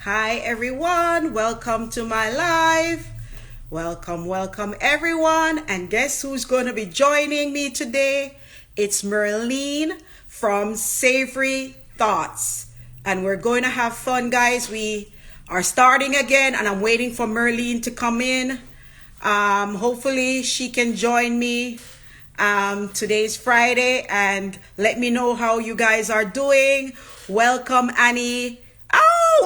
Hi everyone, welcome to my live. Welcome everyone. And guess who's going to be joining me today? It's Merlene from Savory Thoughts. And we're going to have fun, guys. We are starting again, and I'm waiting for Merlene to come in. Hopefully, she can join me. Today's Friday, and let me know how you guys are doing. Welcome, Annie. Oh,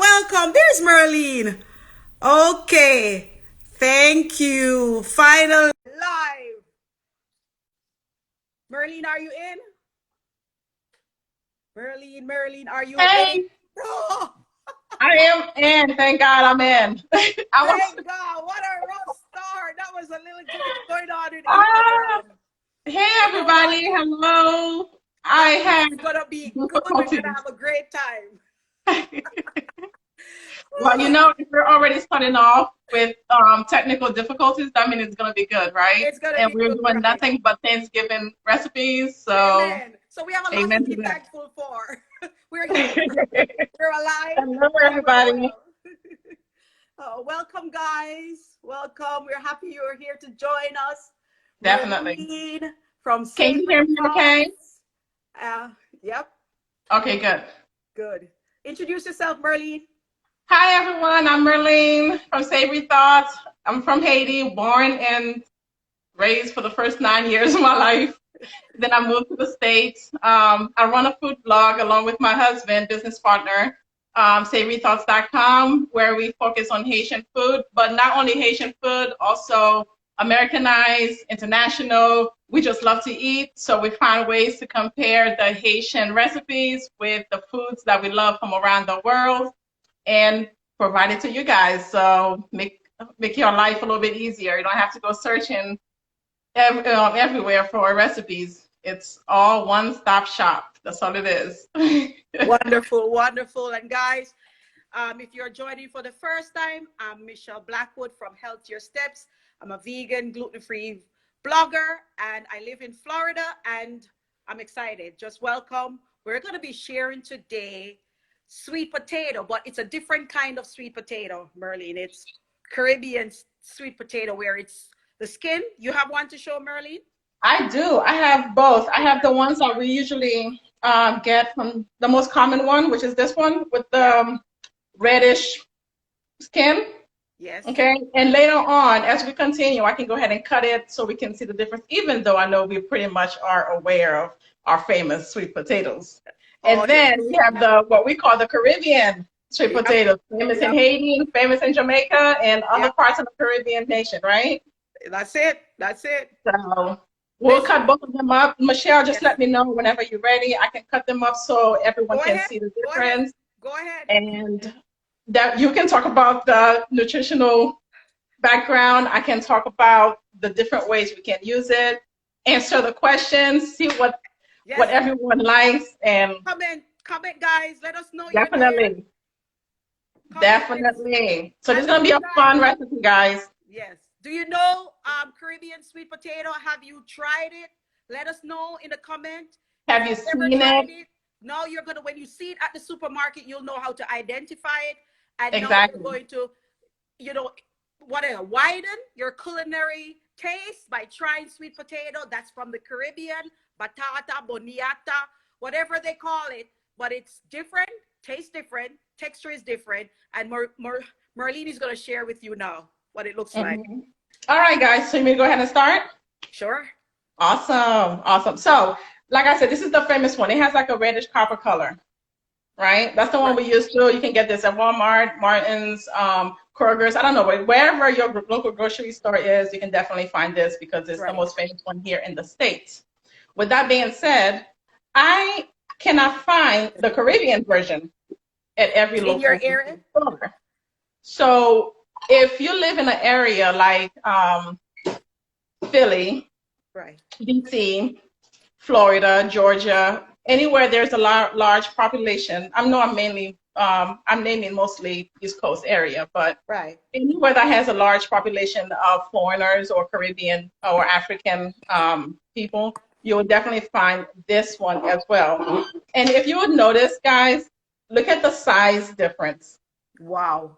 welcome. There's Merlene. Okay. Thank you. Final live. Merlene, are you in? Merlene, are you in? Hey, Oh, I am in. Thank God I'm in. I was thank God. What a rough start. That was a little glitch going on in ah, Instagram. hey You know what? everybody, hello. I But had it's going to be good. We're going to difficulties. have a great time. Well, if we're already starting off with technical difficulties, that means it's gonna be good, right? It's going to And be we're good, doing right? nothing but Thanksgiving recipes, so Amen. So we have a lot to amen be to thankful for. We're here. that. We're alive Hello and we're everybody. well. Welcome, guys. Welcome. We're happy you're here to join us. Definitely. Merlene from Can you Savory hear me okay? Thoughts. Yep, Okay, good. good. Introduce yourself, Merlene. Hi everyone, I'm Merlene from Savory Thoughts. I'm from Haiti, born and raised for the first 9 years of my life. Then I moved to the States. I run a food blog along with my husband, business partner, savorythoughts.com, where we focus on Haitian food, but not only Haitian food, also Americanized, international. We just love to eat, so we find ways to compare the Haitian recipes with the foods that we love from around the world and provide it to you guys. So make your life a little bit easier. You don't have to go searching everywhere for recipes. It's all one-stop shop. That's all it is. Wonderful, wonderful. And guys, if you're joining for the first time, I'm Michelle Blackwood from Healthier Steps. I'm a vegan, gluten-free blogger, and I live in Florida, and I'm excited. Just welcome. We're going to be sharing today sweet potato, but it's a different kind of sweet potato, Merlene. It's Caribbean sweet potato where it's the skin. You have one to show, Merlene? I do. I have both. I have the ones that we usually get from the most common one, which is this one with the Yep. reddish skin. Yes. Okay. And later on, as we continue, I can go ahead and cut it so we can see the difference, even though I know we pretty much are aware of our famous sweet potatoes. Oh, And yes. then we have the what we call the Caribbean sweet Yep. potatoes, famous in Yep. Haiti, famous in Jamaica, and other Yep. parts of the Caribbean nation, right? That's it. That's it. So we'll cut Listen. both of them up. Michelle, just Yes. let me know whenever you're ready. I can cut them up so everyone Go can ahead. see the Go ahead. difference, Go ahead. and that you can talk about the nutritional background. I can talk about the different ways we can use it, answer the questions, see what Yes. everyone likes, and Comment, guys. Let us know you're there. definitely, Comment. definitely. So this is And do gonna be you a guys fun know? recipe, guys. Yes. Do you know Caribbean sweet potato? Have you tried it? Let us know in the comment if Have you you've ever seen it? tried it. Now you're gonna, when you see it at the supermarket, you'll know how to identify it. And now you're Exactly. going to, you know, whatever, widen your culinary taste by trying sweet potato. That's from the Caribbean, batata, boniata, whatever they call it. But it's different, tastes different, texture is different. And Marlene is going to share with you now what it looks like. Mhm. All right, guys. So you may go ahead and start. Sure. Awesome, awesome. So, like I said, this is the famous one. It has like a reddish copper color, right? That's the one Right. we used to. You can get this at Walmart, Martin's, Kroger's. I don't know, but wherever your local grocery store is, you can definitely find this because it's the Right. most famous one here in the States. With that being said, I cannot find the Caribbean version at every In your local area? store. So if you live in an area like Philly, Right. DC, Florida, Georgia, anywhere there's a large population. I know I'm naming mostly East Coast area, but Right. anywhere that has a large population of foreigners or Caribbean or African people, you will definitely find this one as well. And if you would notice, guys, look at the size difference. Wow.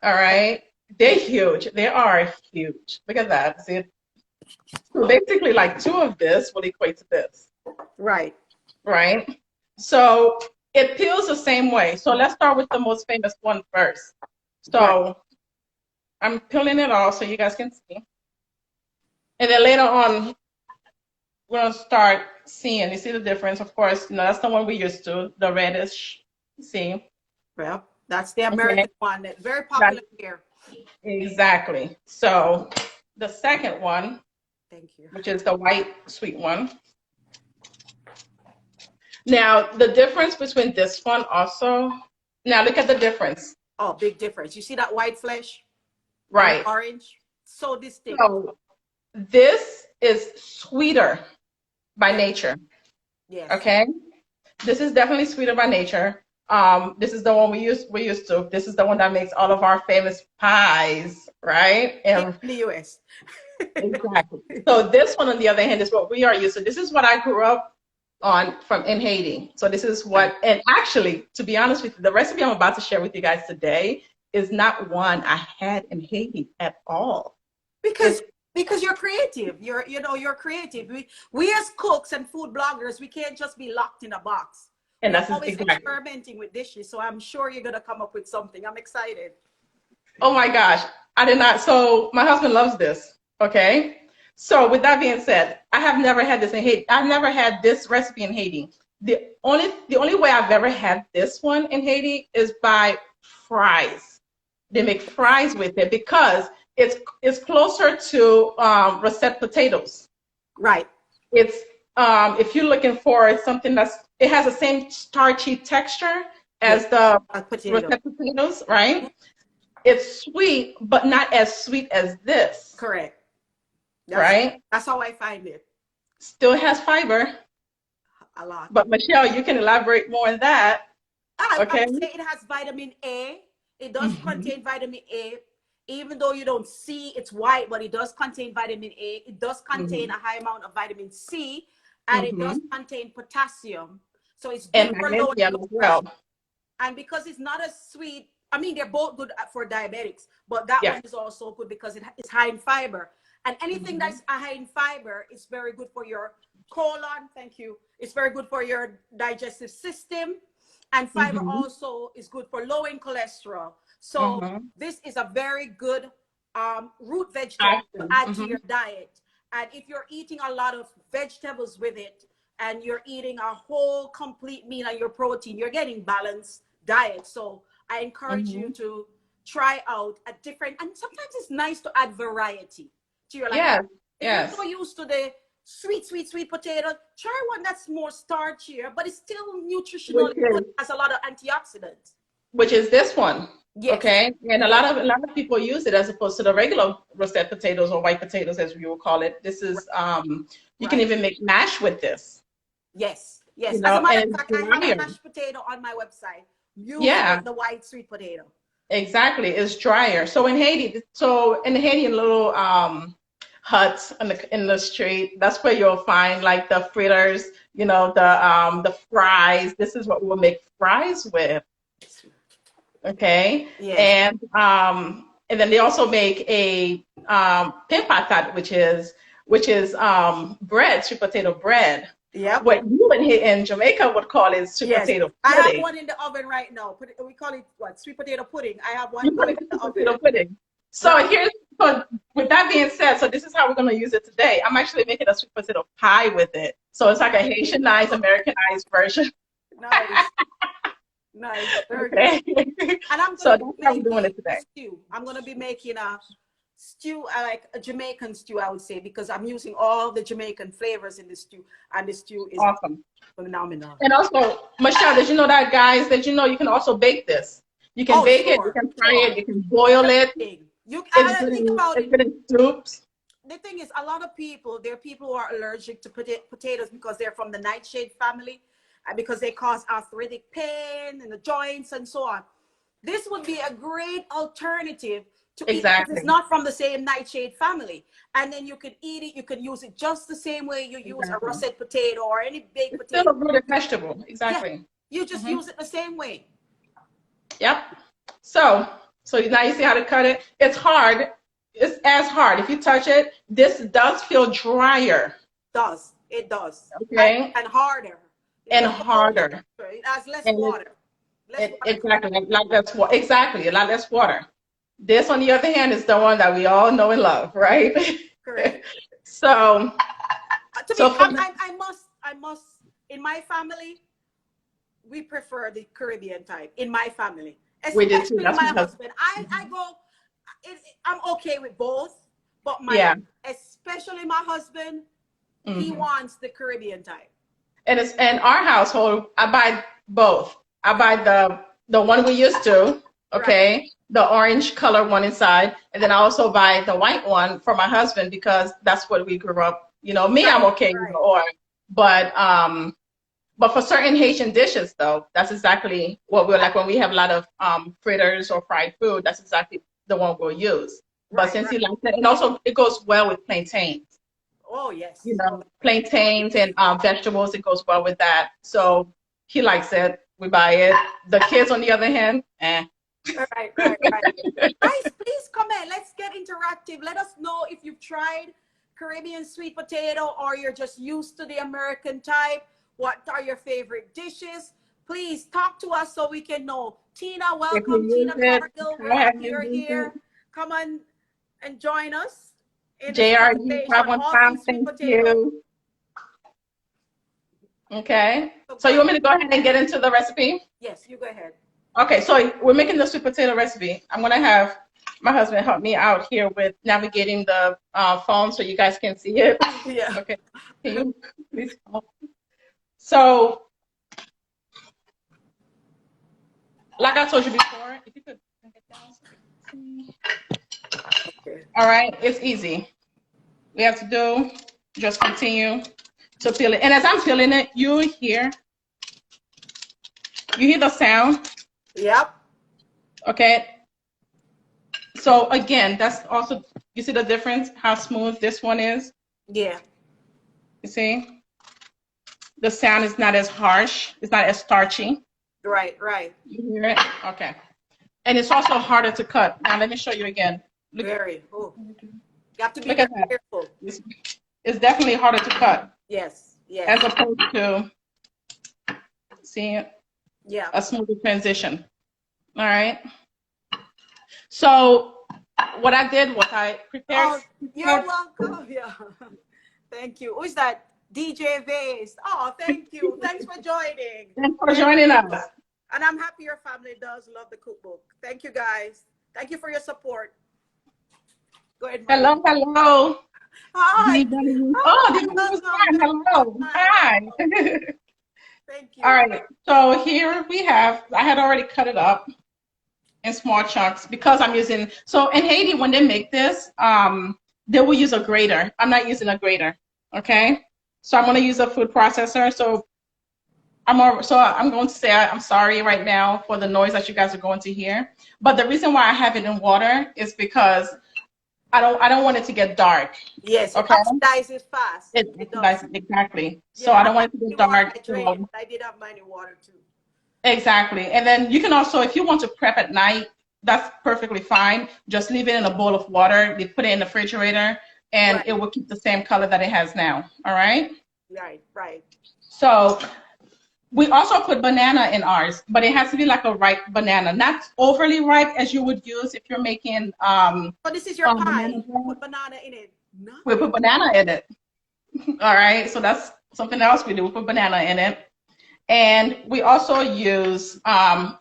All right. They're huge. They are huge. Look at that. See, so basically like two of this will equate to this, Right. right? So it peels the same way. So let's start with the most famous one first. Right. So I'm peeling it off so you guys can see. And then later on, we're gonna start seeing. You see the difference, of course. That's the one we used to, the reddish. See, Well, that's the okay, American one. That's very that's popular here. exactly. So the second one, Thank you. which is the white sweet one. Now the difference between this one also. Now look at the difference. Oh, big difference. You see that white flesh and the Right. orange? So distinct. So this is sweeter by Yes. nature. Yes. Okay. This is definitely sweeter by nature. This is the one we used to. This is the one that makes all of our famous pies, right? Here And in the US. exactly. So this one, on the other hand, is what we are used to. This is what I grew up on from in Haiti. So this is Right. what, and actually, to be honest with you, the recipe I'm about to share with you guys today is not one I had in Haiti at all. Because It's because you're creative. You're creative. We as cooks and food bloggers, we can't just be locked in a box. and We're that's always exactly. experimenting with dishes. So I'm sure you're gonna come up with something. I'm excited. Oh my gosh, I did not. So my husband loves this. Okay. So with that being said, I have never had this in Haiti. I've never had this recipe in Haiti. The only way I've ever had this one in Haiti is by fries. They make fries with it because it's closer to russet potatoes. Right. It's if you're looking for something it has the same starchy texture Yes. as the A potato. russet potatoes, right? It's sweet, but not as sweet as this, Correct. That's right? that's how I find it. Still has fiber, A lot. but Michelle, you can elaborate more on that, I okay? would say it has vitamin A. It does Mm-hmm. contain vitamin A, even though you don't see it's white, but it does contain vitamin A. It does contain Mm-hmm. a high amount of vitamin C, and it does Mm-hmm. contain potassium. So it's And good for lowering magnesium blood as pressure. well. And because it's not as sweet, I mean, they're both good for diabetics, but that Yeah. one is also good because it's high in fiber. And anything Mm-hmm. that's high in fiber is very good for your colon. Thank you. It's very good for your digestive system. And fiber Mm-hmm. also is good for lowering cholesterol. So Mm-hmm. this is a very good root vegetable to Action. add to Mm-hmm. your diet. And if you're eating a lot of vegetables with it, and you're eating a whole complete meal and your protein, you're getting balanced diet. So I encourage you Mm-hmm. to try out a different, and sometimes it's nice to add variety to your life. Yes. If you're so Yes. used to the sweet potato, try one that's more starchier, but it's still nutritional. Which is Has a lot of antioxidants. which is this one. Yes, Okay. And a yes, lot of a lot of people use it as opposed to the regular russet potatoes or white potatoes as we will call it. This is you can right. even make mash with this, Yes, yes. As a matter of and fact, it's I have a drier. mashed potato on my website using Yeah, the white sweet potato. exactly. It's drier. In Haiti, in little huts in the street, that's where you'll find like the fritters, the fries. This is what we'll make fries with. Okay. Yes. And then they also make a pain patat, which is bread, sweet potato bread. Yep. What you in Jamaica would call is sweet Yes, potato I have pudding. one in the oven right now. We call it what? Sweet potato pudding. I have one You call going it in the sweet oven. potato pudding. So Right. with that being said, so this is how we're gonna use it today. I'm actually making a sweet potato pie with it. So it's like a Haitianized, Americanized version. Nice. Nice. Very good. Okay. And I'm So gonna that's be how we're doing making it a today. stew. I'm gonna be making a stew, like a Jamaican stew, I would say, because I'm using all the Jamaican flavors in the stew, and the stew is Awesome. phenomenal. And also, Michelle, did you know that, guys, that you can also bake this? You can Oh, bake it, you sure, can fry sure. it, you can boil it. Everything. It's I good think in about it's it. good in soups. The thing is, a lot of people, there are people who are allergic to potatoes because they're from the nightshade family, and because they cause arthritic pain in the joints and so on. This would be a great alternative to eat because it's Exactly. not from the same nightshade family. And then you can eat it, you can use it just the same way you use a Exactly. russet potato or any baked It's still potato. a rooted vegetable. Yeah, Exactly. you just Hmm. use it the same way. Yep. So, so now you see how to cut it. It's hard. It's as hard. If you touch it, this does feel drier. Does. It does. Okay, And harder. It's and a little harder. harder. It has less And water. Less water. exactly, like less water. Exactly, a lot less water. This, on the other hand, is the one that we all know and love, right? Correct. So, To so be, for, I must, in my family, we prefer the Caribbean type. In my family, we did too. especially That's my because, husband. I go, I'm okay with both, but yeah. especially my husband, he Hmm. wants the Caribbean type. And it's in our household. I buy both. I buy the one we used to, Right. okay, the orange color one inside, and then I also buy the white one for my husband because that's what we grew up. You know, me, I'm Right. okay with the Right. orange, but for certain Haitian dishes, though, that's exactly what we're like when we have a lot of fritters or fried food. That's exactly the one we'll use. But Right. since he Right. likes it, and also it goes well with plantains. Oh You yes. Oh, know, plantains and vegetables. It goes well with that. So he likes it. We buy it. The kids, on the other hand, eh. right. Right. Right. Guys, please comment. Let's get interactive. Let us know if you've tried Caribbean sweet potato or you're just used to the American type. What are your favorite dishes? Please talk to us so we can know. Tina, If you welcome. use Tina it, Cargill, we're how have happy you you're used it? here. Come on and join us in this JRG conversation. All 515, things sweet thank potato. you. Okay. So So go you ahead. want me to go ahead and get into the recipe? Yes, you go ahead. Okay, so we're making the sweet potato recipe. I'm gonna have my husband help me out here with navigating the phone so you guys can see it. Yeah. Okay. Can you please? So, like I told you before, if you could bring it down so we can see. Okay. All right, it's easy. We have to do just continue to peel it. And as I'm peeling it, you hear the sound, Yep. okay? So again, that's also, you see the difference, how smooth this one is? Yeah. You see? The sound is not as harsh, it's not as starchy. Right. Right. You hear it? Okay. And it's also harder to cut. Now let me show you again. Look, Very. Oh, you have to be look very at that. careful. It's definitely harder to cut Yes. Yes. as opposed to seeing Yeah. a smoother transition. All right. So what I did was I prepared. Oh, you're welcome. Yeah. Thank you. Who is that? DJ Vase. Oh, thank you. Thanks for joining. Thanks for joining us. And I'm happy your family does love the cookbook. Thank you, guys. Thank you for your support. Go ahead, Marlene. Hello, hello. Hi. Oh, Hi. did you Welcome. respond? Hello. Hi. Thank you. All right. So here we have, I had already cut it up in small chunks because I'm using, so in Haiti, when they make this, they will use a grater. I'm not using a grater. Okay. So I'm going to use a food processor. So I'm going to say I'm sorry right now for the noise that you guys are going to hear. But the reason why I have it in water is because I don't want it to get dark. Yes, it Okay. oxidizes fast. It does. Exactly. So Yeah, I I don't have want it to get the water. dark. I drain it. So I did have mine in water too. exactly. And then you can also, if you want to prep at night, that's perfectly fine. Just leave it in a bowl of water. You put it in the refrigerator, and Right. it will keep the same color that it has now. All right. Right. Right. So we also put banana in ours, but it has to be like a ripe banana, not overly ripe as you would use if you're making So this is your banana pie. You bread. put banana in it. We Nice. put banana in it. All right. So that's something else we do. We put banana in it. And we also use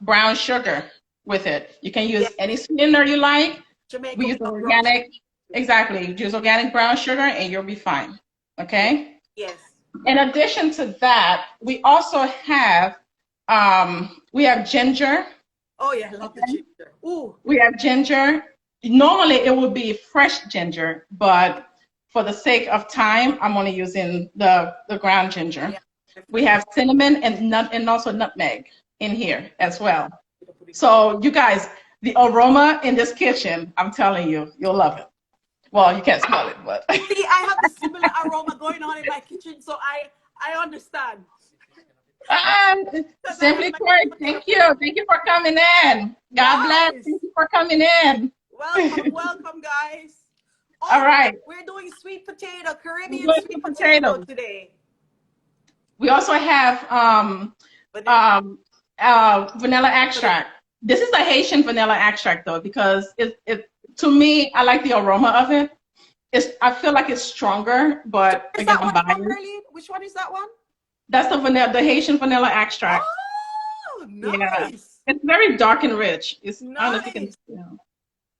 brown sugar with it. You can Yeah. use any sweetener you like. We Jamaica use brown sugar. organic, exactly. Use organic brown sugar and you'll be fine. Yeah. Okay? Yes. In addition to that, we also have we have ginger. Oh yeah, I love the Okay? ginger. Ooh. We have ginger. Normally it would be fresh ginger, but for the sake of time, I'm only using the ground ginger. Yeah. We have cinnamon and also nutmeg in here as well. So you guys, the aroma in this kitchen, I'm telling you, you'll love it. Well, you can't smell it, but See, I have the similar aroma going on in my kitchen, so I understand. Ah, Simply Court, thank you. Thank you for coming in. God bless. Nice. Thank you for coming in. Welcome, welcome, guys. All Oh, right. we're doing sweet potato, We're Caribbean doing sweet some potato potatoes. today. We also have Vanilla. vanilla extract. This is a Haitian vanilla extract though, because it to me, I like the aroma of it. I feel like it's stronger, but Is again, that I'm one from biased. Merlin? Which one is that one? That's the Haitian vanilla extract. Oh, Yeah, nice. it's very dark and rich. I don't know if you can. Nice.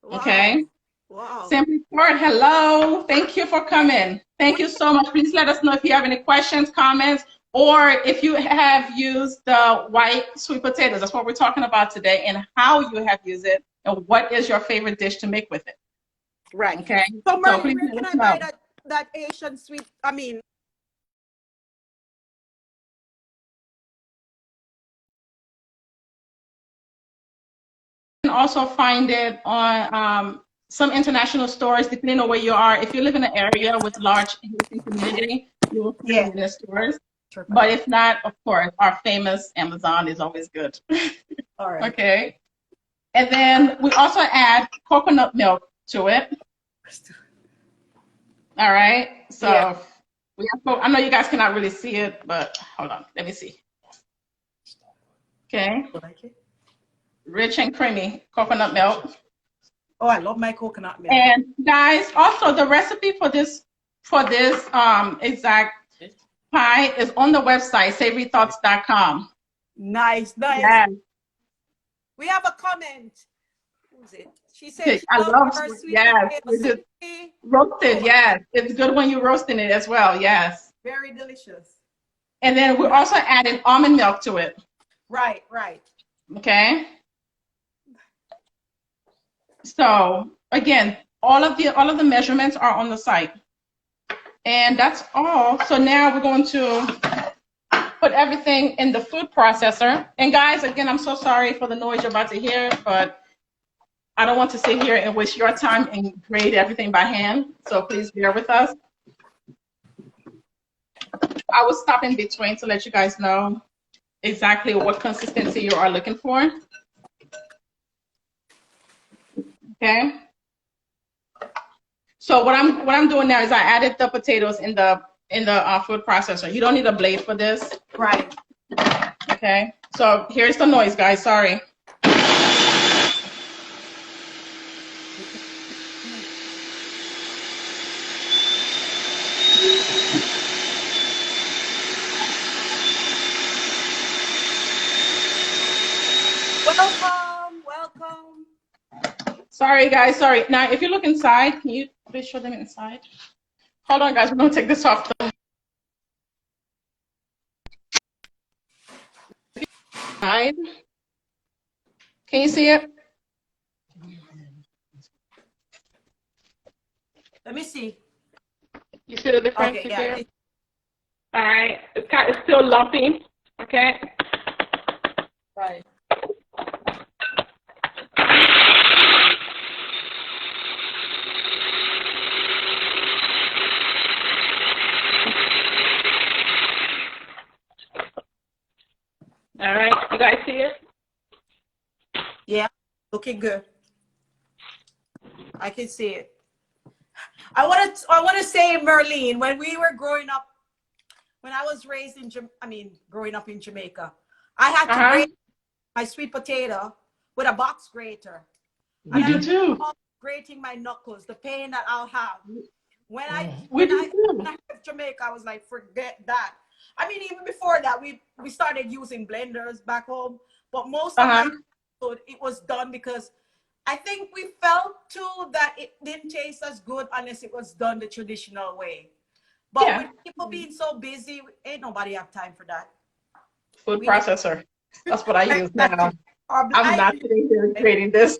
Wow. Okay. Wow. Simply Court, hello. Thank you for coming. Thank you so much. Please let us know if you have any questions, comments, or if you have used the white sweet potatoes. That's what we're talking about today, and how you have used it, and what is your favorite dish to make with it. Right. Okay. So So Merlin, please where let can us I buy know. that Asian sweet? I mean, You can also find it on some international stores, depending on where you are. If you live in an area with large Haitian community, you will find yeah. it in the stores. Sure. But if not, of course, our famous Amazon is always good. All right. Okay. And then we also add coconut milk to it. All right. So Yeah. I know you guys cannot really see it, but hold on. Let me see. Okay. Like it? Rich and creamy coconut milk. Oh, I love my coconut milk. And guys, also the recipe for this exact pie is on the website savorythoughts.com. Nice, nice. Yes. We have a comment. Who's it? She said Okay. she I loves love her sweet yes. potato We just simply roasted. cooked. Yes. It's good when you're roasting it as well. Yes. Very delicious. And then we're also adding almond milk to it. Right, right. Okay. So again, all of the measurements are on the site. And that's all. So now we're going to put everything in the food processor. And guys, again, I'm so sorry for the noise you're about to hear, but I don't want to sit here and waste your time and grade everything by hand. So please bear with us. I will stop in between to let you guys know exactly what consistency you are looking for. Okay. So what I'm doing now is I added the potatoes in the food processor. You don't need a blade for this. Right. Okay. So here's the noise, guys. Sorry. Welcome, welcome. Sorry, guys. Sorry. Now, if you look inside, can you please show them inside? Hold on, guys. We're gonna take this off. Side. Can you see it? Let me see. You see the difference Okay, yeah. here? All right. It's still lumpy. Okay. Right. All right. You guys see it? Yeah, looking good. I can see it. I want to say, Merlene, when we were growing up, when I was raised in growing up in Jamaica, I had to grate my sweet potato with a box grater. We do too. Grating my knuckles, the pain that I'll have. When I left Jamaica, I was like, forget that. I mean, even before that, we started using blenders back home, but most of my food, it was done because I think we felt too that it didn't taste as good unless it was done the traditional way. But with people being so busy, ain't nobody have time for that. Food processor. That's what I use now. I'm not sitting here creating this.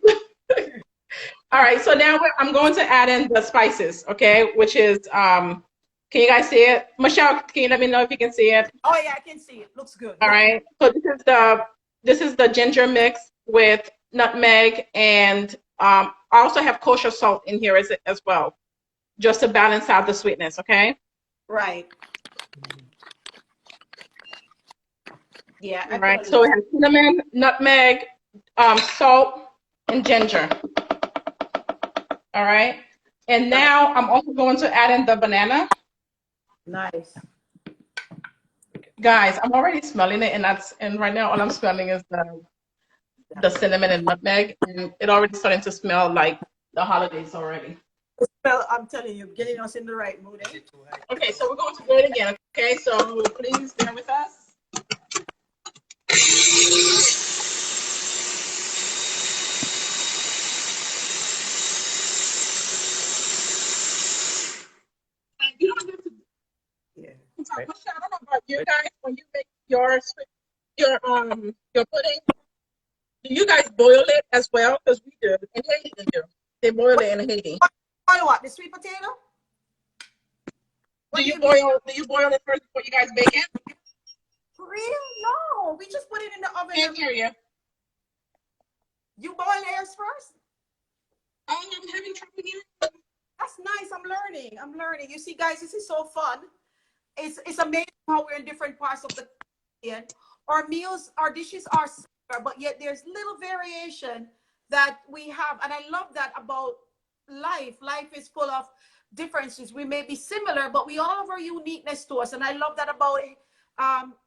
All right, so now I'm going to add in the spices, okay? Which is, can you guys see it? Michelle, can you let me know if you can see it? Oh yeah, I can see it. Looks good. All right. So this is the ginger mix with nutmeg, and I also have kosher salt in here as well, just to balance out the sweetness, okay? Right. Yeah, I All put a right. So little. we have cinnamon, nutmeg, salt, and ginger. All right. And now I'm also going to add in the banana. Nice. Guys, I'm already smelling it, and right now all I'm smelling is the cinnamon and nutmeg, and it already starting to smell like the holidays already. Well, I'm telling you, getting us in the right mood. Eh? Okay, so we're going to do it again. Okay, so please bear with us. And you don't have to. Yeah. Michelle, I don't know about you guys when you make your pudding. Do you guys boil it as well? Because we do. In Haiti, they do. They boil it in Haiti. Boil what? The sweet potato? What Do do you you mean? boil? Do you boil it first before you guys bake it? For real? No. We just put it in the oven. Can't hear you. You boil theirs first? Oh, I'm having trouble hearing. That's nice. I'm learning. I'm learning. You see, guys, this is so fun. It's amazing how we're in different parts of the country. Our meals, our dishes are similar, but yet there's little variation that we have. And I love that about life. Life is full of differences. We may be similar, but we all have our uniqueness to us. And I love that about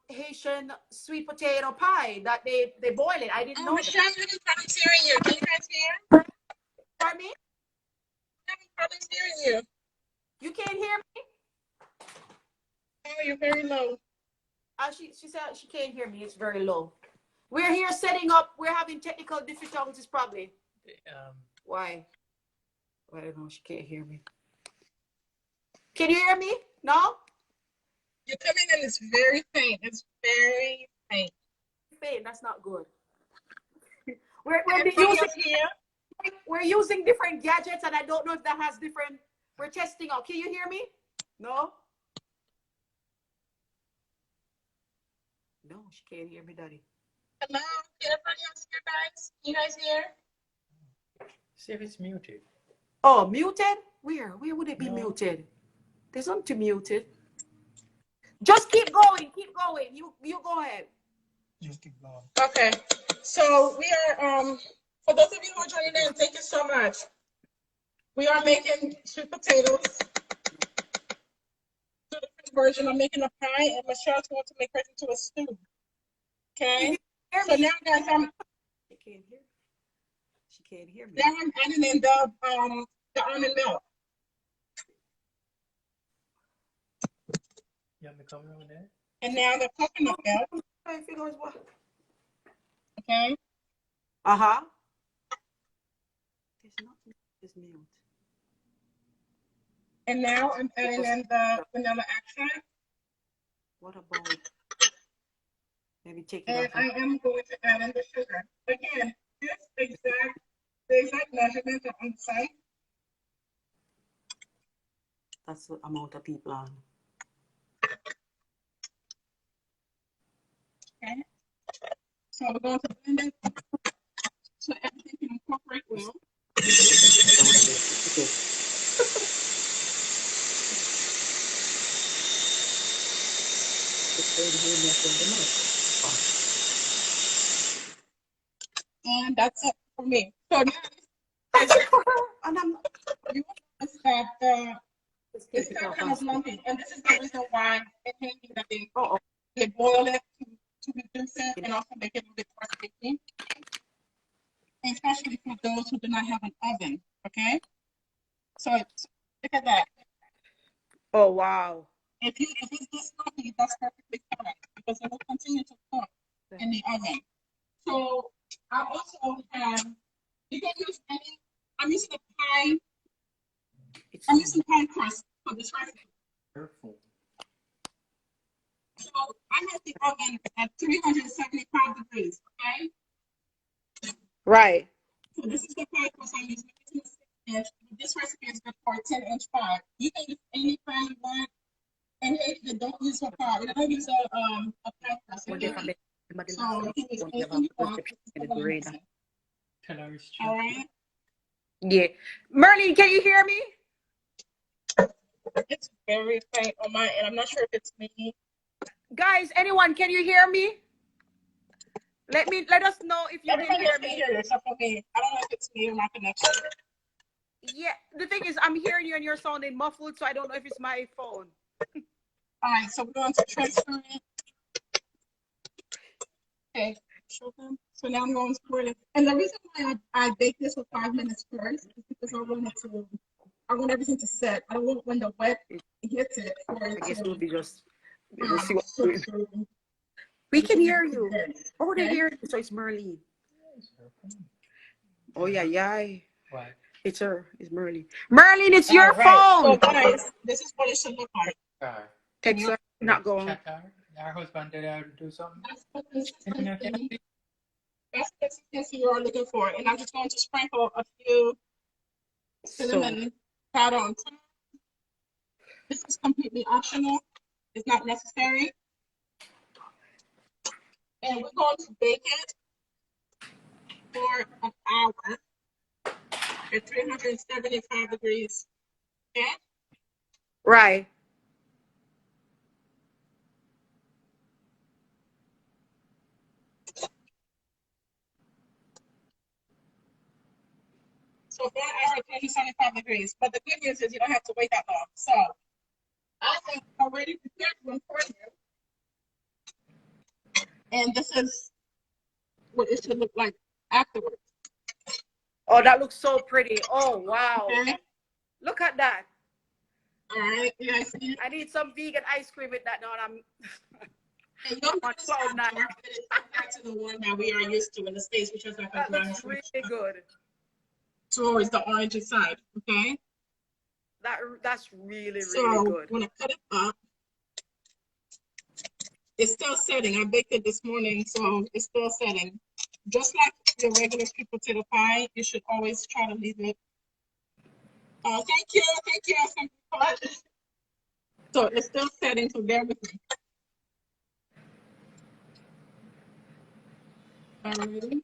Haitian sweet potato pie that they boil it. I didn't know Michelle, I'm having problems hearing you. Can you guys hear? that. Pardon me? I'm having problems hearing you. You can't hear me? Oh, you're very low. She said she can't hear me. It's very low. We're here setting up. We're having technical difficulties probably. Why? I don't know. She can't hear me. Can you hear me? No? You're coming in. It's very faint. It's very faint. Faint. That's not good. We're using different gadgets, and I don't know if that has different. We're testing out. Can you hear me? No? No, she can't hear me, Daddy. Hello? Can everybody else hear, guys? Can you guys hear? See if it's muted. Oh, muted? Where? Where would it be muted? There's something muted. Just keep going. Keep going. You go ahead. Just keep going. Okay. So we are for those of you who are joining in, thank you so much. We are making sweet potatoes. Two different version. I'm making a pie, and Michelle's going to make hers into a stew. Okay. So now, guys, She can't hear. She can't hear me. Now I'm adding in the almond milk. You have the camera over there? And now the coconut milk. Okay. Uh-huh. There's nothing. It's mute. And now I'm adding in the vanilla extract. What about? Maybe take it And off. I am going to add in the sugar. Again, the exact measurements are on site. That's the amount of people on. Okay. So we're going to blend it so everything can incorporate well. And that's it for me. So now And I'm you notice that it's still kind of lumpy, and this is the reason why it can be that they boil it to reduce it and also make it a bit more sticky, especially for those who do not have an oven. Okay, so look at that. oh wow. If it's this lumpy, that's perfectly fine because it will continue to cook in the oven. So I also have. You can use any. I'm using a pie. I'm using pie crust for this recipe. Careful. So I have the oven at 375 degrees, okay? Right. So this is the pie crust I'm using. It's a 6-inch. This recipe is good for a 10-inch pie. You can use any pie you want. And they don't use a pie. They don't use a pie crust. So you can use anything you want. All right? Yeah. Merlene, can you hear me? It's very faint on my end. I'm not sure if it's me. Guys, anyone, can you hear me? Let us know if you can Everybody hear else can me. hear you except for me. I don't know if it's me or my connection. Yeah, the thing is, I'm hearing you and you're sounding muffled, so I don't know if it's my phone. All right, so we're going to transfer it. Okay, show them. So now I'm going to pour it. And the reason why I bake this for 5 minutes first is because I want everything to set. I don't want when the wet hits it for it I guess to we'll be just, we'll see what soak we're doing. through. We can hear you. Oh, they Okay. hear you. So it's Merlene. It's her phone. Oh, yeah. What? It's her. It's Merlene. Merlene, it's Oh, your right. So phone. guys, this is what it should look like. Text her. Not going. Check our husband did do something. That's the consistency. That's the consistency you're looking for. And I'm just going to sprinkle a few So, cinnamon powder on top. This is completely optional. It's not necessary. And we're going to bake it for an hour at 375 degrees. Okay? right. So for an hour at 375 degrees. But the good news is you don't have to wait that long. So I have already prepared one for you. And this is what it should look like afterwards. Oh, that looks so pretty. Oh, wow. Okay? Look at that. All right. You guys see it? I need some vegan ice cream with that now. And And you'll on notice how 12 dark now. it is compared to the one that we are used to in the States, which is like a That brown looks really good. towards the orange side. Okay? That's really So good. when I cut it up, it's still setting. I baked it this morning, so it's still setting. Just like your regular sweet potato pie, you should always try to leave it. Thank you. So it's still setting, so bear with me. Alrighty.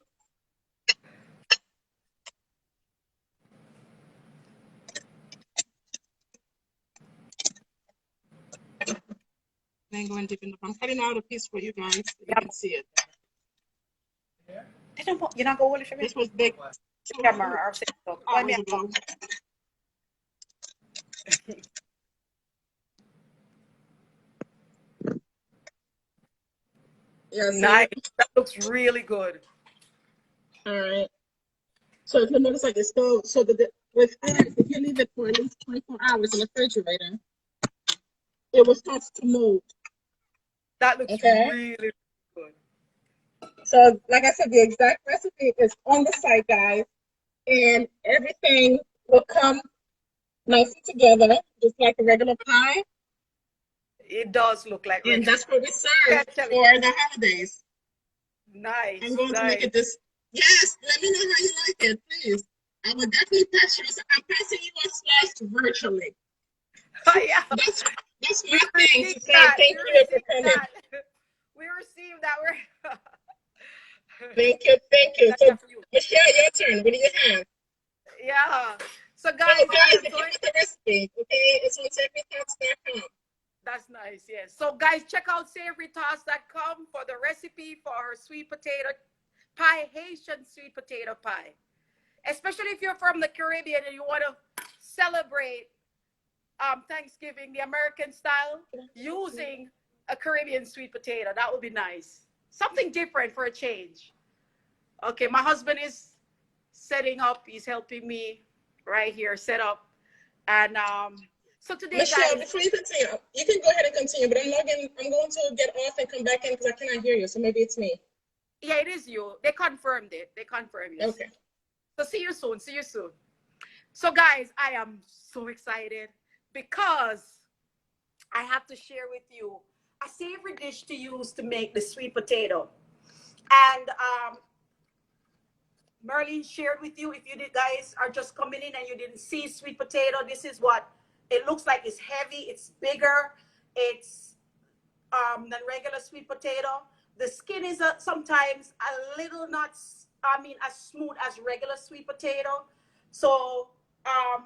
Then go and dip in the pan. I'm cutting out a piece for you guys so you can see it. You're not going to This was baked camera or hours ago. Yeah, Nice. That looks really good. all right. So if you notice, like it's still with eggs, if you leave it for at least 24 hours in the refrigerator, it will start to mold. That looks Okay. really good. So, like I said, the exact recipe is on the site, guys, and everything will come nicely together, just like a regular pie. It does look like And regular. that's what we serve for the holidays. Nice. I'm going to make it this. Yes, let me know how you like it, please. I will definitely pass you. I'm passing you a slice virtually. Oh, yeah. That's my We thing to received say that. thank We you for received coming. that. We received that. Thank you. That's So, for you. Michelle, your turn. What do you have? Yeah. So Oh, guys, guys, if you want the recipe, okay, it's on savorythoughts.com. that's nice, yes. So guys, check out savorytoss.com for the recipe for our sweet potato pie, Haitian sweet potato pie. Especially if you're from the Caribbean and you want to celebrate Thanksgiving the American style using a Caribbean sweet potato. That would be nice. Something different for a change. Okay, my husband is setting up. He's helping me right here set up. And so today, Michelle, guys. before you continue, you can go ahead and continue, but I'm going to get off and come back in because I cannot hear you. So maybe it's me. Yeah, it is you. They confirmed it. They confirmed it. Okay. So see you soon. See you soon. So guys, I am so excited because I have to share with you a savory dish to use to make the sweet potato. And Marlene shared with you, if you guys are just coming in and you didn't see sweet potato, this is what it looks like. It's heavy, it's bigger, it's than regular sweet potato. The skin is sometimes a little not, as smooth as regular sweet potato. So, I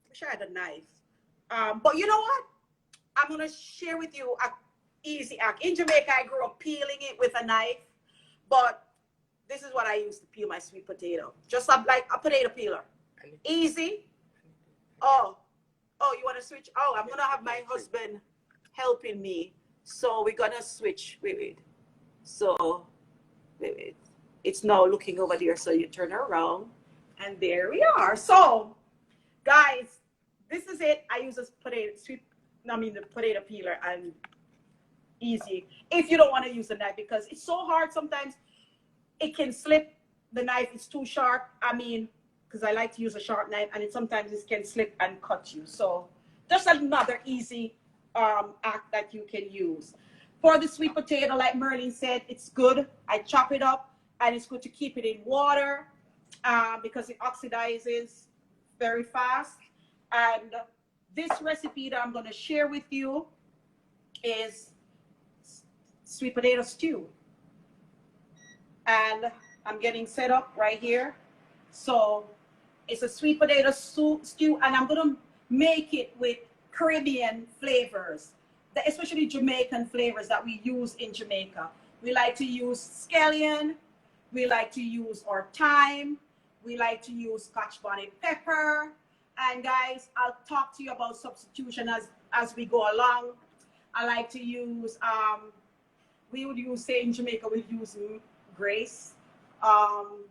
wish I had a knife. But you know what? I'm gonna share with you a easy act. In Jamaica, I grew up peeling it with a knife, but This is what I use to peel my sweet potato. Just like a potato peeler. Easy. Oh, you want to switch? Oh, I'm gonna have my husband helping me. So we're gonna switch. Wait. So wait. It's now looking over there. So you turn around, and there we are. So, guys, this is it. I use the potato peeler, and easy. If you don't want to use the knife, because it's so hard sometimes, it can slip. The knife is too sharp. I mean, because I like to use a sharp knife, and sometimes it can slip and cut you. So just another easy act that you can use. For the sweet potato, like Merlin said, it's good. I chop it up, and it's good to keep it in water because it oxidizes very fast. And this recipe that I'm going to share with you is sweet potato stew. And I'm getting set up right here. So it's a sweet potato stew, and I'm going to make it with Caribbean flavors, especially Jamaican flavors that we use in Jamaica. We like to use scallion. We like to use our thyme. We like to use Scotch bonnet pepper. And guys, I'll talk to you about substitution as we go along. I like to use, we would use, say in Jamaica, we use Grace or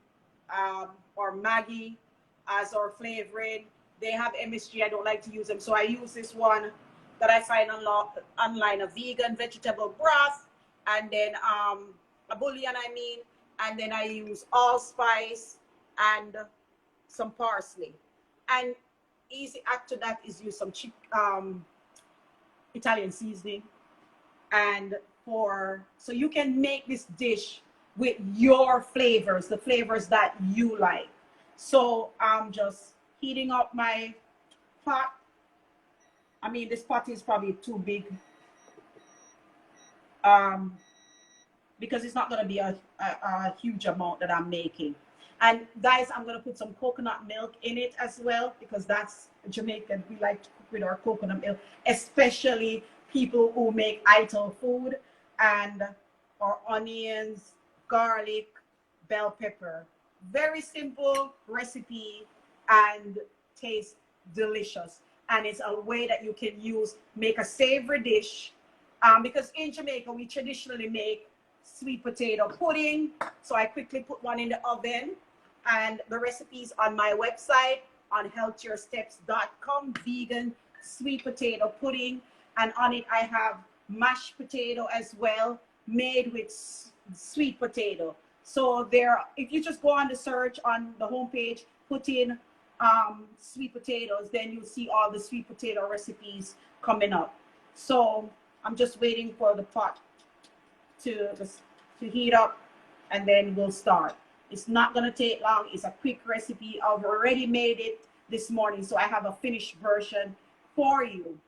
Maggie as our flavoring. They have MSG. I don't like to use them. So I use this one that I find online, a vegan vegetable broth, and then a bouillon, and then I use allspice and some parsley. And easy after that is use some Italian seasoning. And so you can make this dish with your flavors, the flavors that you like. So I'm just heating up my pot. I mean, this pot is probably too big because it's not going to be a huge amount that I'm making. And guys, I'm going to put some coconut milk in it as well, because that's Jamaican. We like to cook with our coconut milk, especially people who make idle food, and our onions, garlic, bell pepper. Very simple recipe and tastes delicious. And it's a way that you can make a savory dish. Because in Jamaica, we traditionally make sweet potato pudding. So I quickly put one in the oven. And the recipe's on my website on healthyoursteps.com, vegan sweet potato pudding. And on it, I have mashed potato as well, made with sweet potato. So if you just go on the search on the homepage, put in sweet potatoes, then you'll see all the sweet potato recipes coming up. So I'm just waiting for the pot to heat up, and then we'll start. It's not going to take long. It's a quick recipe. I've already made it this morning, so I have a finished version for you.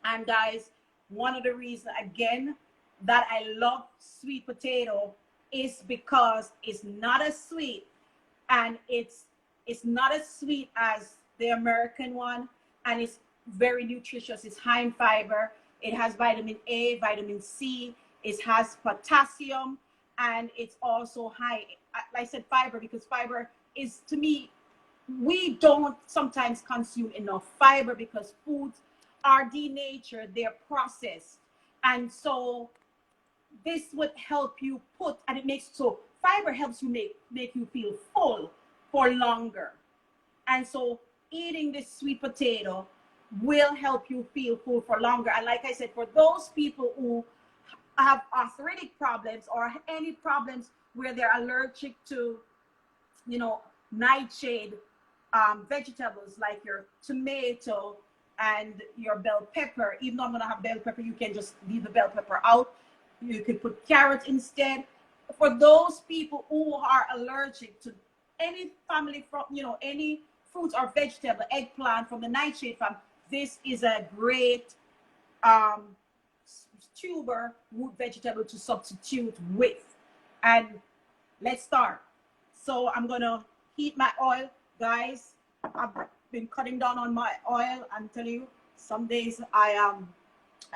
And guys, one of the reasons, again, that I love sweet potato is because it's not as sweet, and it's not as sweet as the American one, and it's very nutritious. It's high in fiber. It has vitamin A, vitamin C. It has potassium, and it's also high, like I said, fiber, because fiber is, to me, we don't sometimes consume enough fiber because foods are denatured, they're processed. And so this would help you and it makes, so fiber helps you make you feel full for longer. And so eating this sweet potato will help you feel full for longer. And like I said, for those people who have arthritic problems or any problems where they're allergic to, nightshade vegetables like your tomato and your bell pepper. Even though I'm going to have bell pepper, you can just leave the bell pepper out. You could put carrot instead. For those people who are allergic to any family from, any fruits or vegetable, eggplant from the nightshade farm, this is a great tuber root vegetable to substitute with. And let's start. So I'm going to heat my oil. Guys, I've been cutting down on my oil. I'm telling you, some days I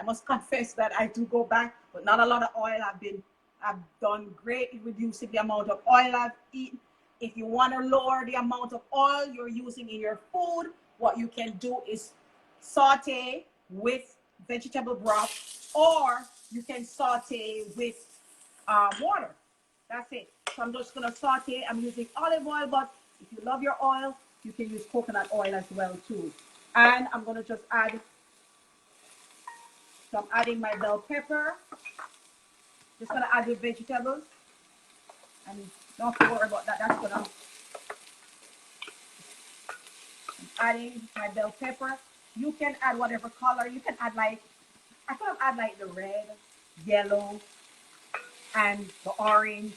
must confess that I do go back, but not a lot of oil. I've been I've done great in reducing the amount of oil I've eaten. If you want to lower the amount of oil you're using in your food, what you can do is saute with vegetable broth, or you can saute with water. That's it. So I'm just going to saute. I'm using olive oil, but if you love your oil, you can use coconut oil as well too. And I'm going to just add, so I'm adding my bell pepper. Just going to add the vegetables. And don't have to worry about that. That's going to, adding my bell pepper. You can add whatever color. You can add like, I could have add like the red, yellow, and the orange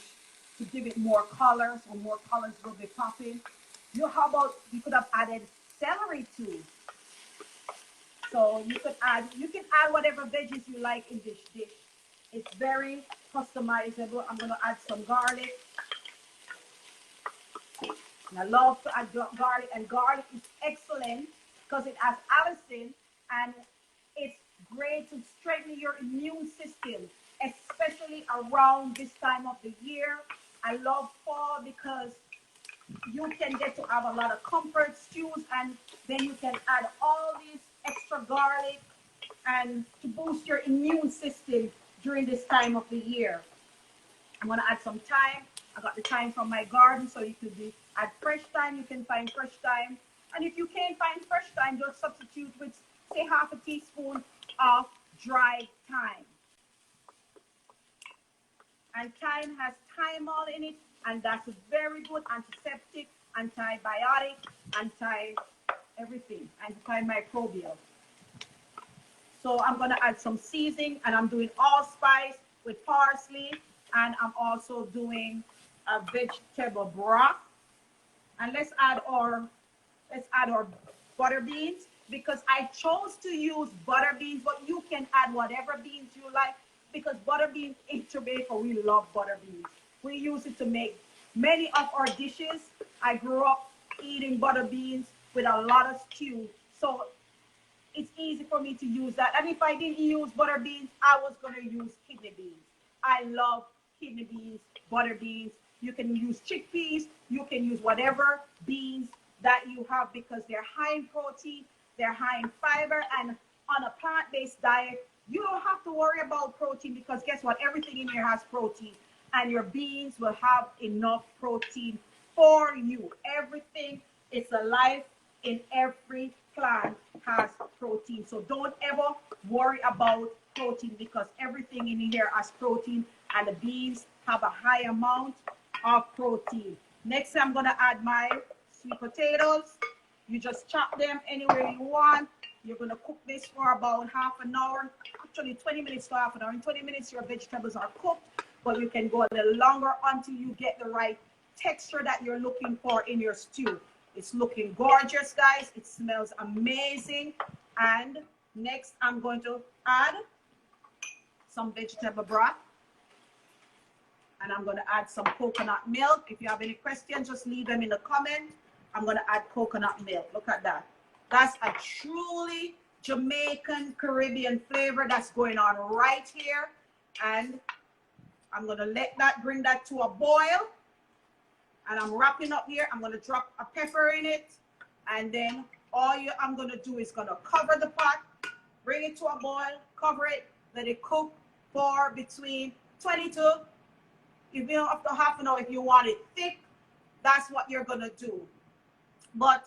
to give it more color, so more colors will be popping. How about you could have added celery too? So you can add whatever veggies you like in this dish. It's very customizable. I'm gonna add some garlic. And I love to add garlic, and garlic is excellent because it has allicin, and it's great to strengthen your immune system, especially around this time of the year. I love fall because you can get to have a lot of comfort stews, and then you can add all these extra garlic and to boost your immune system during this time of the year. I'm going to add some thyme. I got the thyme from my garden, so you could add fresh thyme. You can find fresh thyme. And if you can't find fresh thyme, just substitute with, say, half a teaspoon of dried thyme. And thyme has thymol in it, and that's a very good antiseptic, antibiotic, anti-everything, antimicrobial. So I'm going to add some seasoning, and I'm doing allspice with parsley, and I'm also doing a vegetable broth. And let's add our butter beans, because I chose to use butter beans, but you can add whatever beans you like, because butter beans in Jamaica, we love butter beans. We use it to make many of our dishes. I grew up eating butter beans with a lot of stew, so it's easy for me to use that. And if I didn't use butter beans, I was going to use kidney beans. I love kidney beans, butter beans. You can use chickpeas. You can use whatever beans that you have, because they're high in protein, they're high in fiber, and on a plant-based diet, you don't have to worry about protein, because guess what? Everything in here has protein, and your beans will have enough protein for you. Everything is alive in every plant has protein. So don't ever worry about protein, because everything in here has protein, and the beans have a high amount of protein. Next, I'm going to add my sweet potatoes. You just chop them anywhere you want. You're going to cook this for about half an hour, actually 20 minutes to half an hour. In 20 minutes, your vegetables are cooked, but you can go a little longer until you get the right texture that you're looking for in your stew. It's looking gorgeous, guys. It smells amazing. And next, I'm going to add some vegetable broth. And I'm going to add some coconut milk. If you have any questions, just leave them in the comment. I'm going to add coconut milk. Look at that. That's a truly Jamaican Caribbean flavor that's going on right here. And I'm going to let that, bring that to a boil. And I'm wrapping up here. I'm going to drop a pepper in it. And then I'm going to do is going to cover the pot, bring it to a boil, cover it, let it cook for between 20 to, if you know, up to half an hour. If you want it thick, that's what you're going to do. But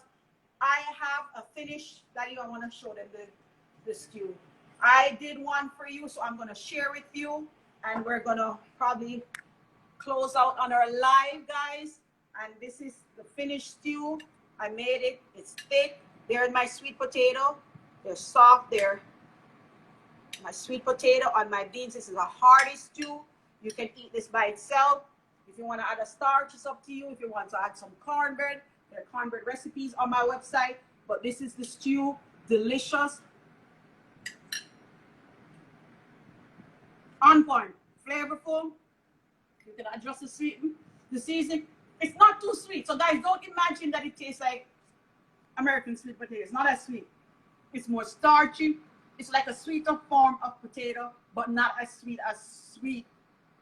I have a finish that I want to show them the stew. I did one for you, so I'm going to share with you. And we're going to probably close out on our live, guys. And this is the finished stew. I made it. It's thick. There's my sweet potato. They're soft. They're my sweet potato on my beans. This is a hearty stew. You can eat this by itself. If you want to add a starch, it's up to you. If you want to add some cornbread, there are cornbread recipes on my website. But this is the stew. Delicious. On point. Flavorful. You can adjust the seasoning. It's not too sweet. So guys, don't imagine that it tastes like American sweet potato. It's not as sweet. It's more starchy. It's like a sweeter form of potato, but not as sweet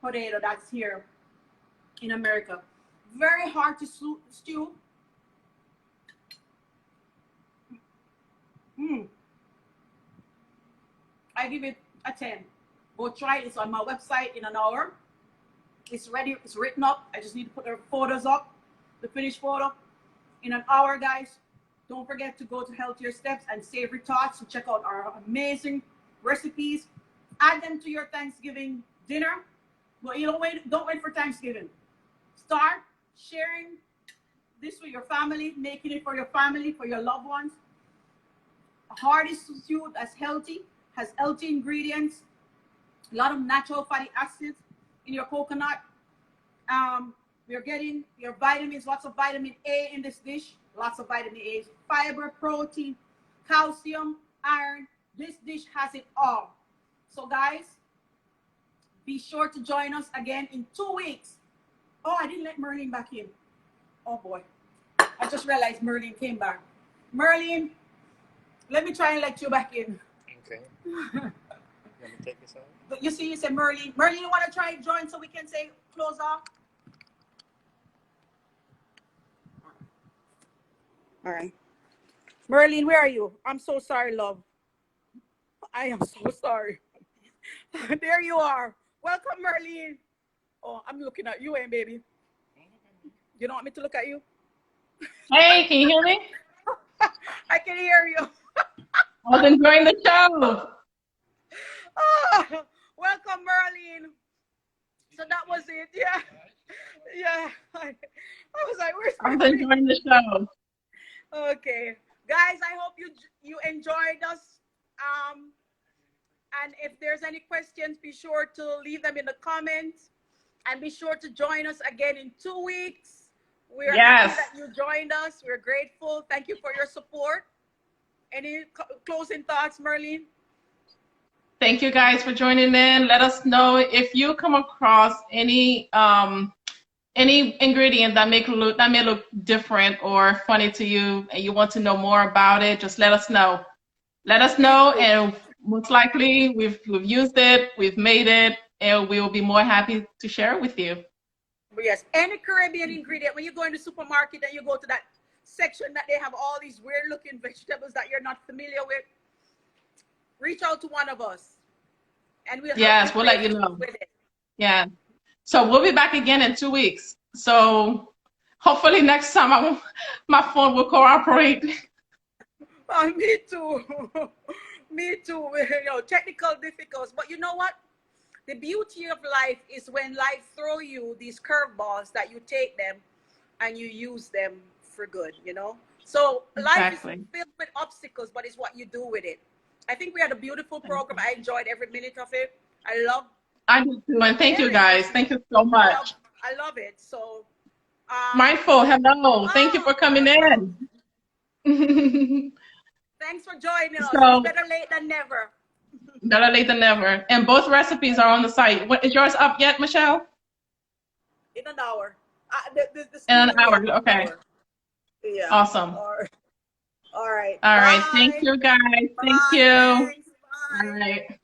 potato that's here in America. Very hard to stew. I give it a 10. Go try it. It's on my website in an hour. It's ready. It's written up. I just need to put the photos up, the finished photo. In an hour, guys. Don't forget to go to Healthier Steps and Savory Thoughts to check out our amazing recipes. Add them to your Thanksgiving dinner. But you don't wait for Thanksgiving. Start sharing this with your family, making it for your family, for your loved ones. A hearty stew that's healthy, has healthy ingredients, a lot of natural fatty acids in your coconut. We're getting your vitamins, lots of vitamin A in this dish, lots of vitamin A, fiber, protein, calcium, iron. This dish has it all. So guys, be sure to join us again in 2 weeks. Oh, I didn't let Merlin back in. Oh boy, I just realized Merlin came back. Merlin, let me try and let you back in. Okay. You want to take this out? But you see, you said Merlin. Merlin, you want to try and join so we can say close off? All right. Merlin, where are you? I'm so sorry, love. I am so sorry. There you are. Welcome, Merlin. Oh, I'm looking at you, baby. You don't want me to look at you? Hey, can you hear me? I can hear you. I was enjoying the show. Oh, welcome, Merlin. So that was it. Yeah. Yeah. I was like, where's I was Merlin? enjoying the show. Okay. Guys, I hope you enjoyed us. And if there's any questions, be sure to leave them in the comments. And be sure to join us again in 2 weeks. We're happy that you joined us. We're grateful. Thank you for your support. Any closing thoughts, Merlin? Thank you guys for joining in. Let us know if you come across any ingredient that may look different or funny to you, and you want to know more about it. Just let us know. Let us know, and most likely we've used it, we've made it, and we will be more happy to share it with you. Yes, any Caribbean ingredient, when you go in the supermarket and you go to that section that they have all these weird looking vegetables that you're not familiar with, reach out to one of us and we'll let you know. With it. Yeah. So we'll be back again in 2 weeks. So hopefully next time my phone will cooperate. Oh, me too. Me too. You know, technical difficulties. But you know what? The beauty of life is when life throw you these curveballs that you take them and you use them for good, you know? So life is filled with obstacles, but it's what you do with it. I think we had a beautiful program. I enjoyed every minute of it. I do too, and thank you guys. Thank you so much. I love it. So Mindful, hello. Thank you for coming in. Thanks for joining us. So, better late than never. Better late than never. And both recipes are on the site. Is yours up yet, Michelle? In an hour. In an hour, okay. Hour. Yeah. Awesome. All right. All right. Thank you, guys. Thank you. Thanks. Bye. All right.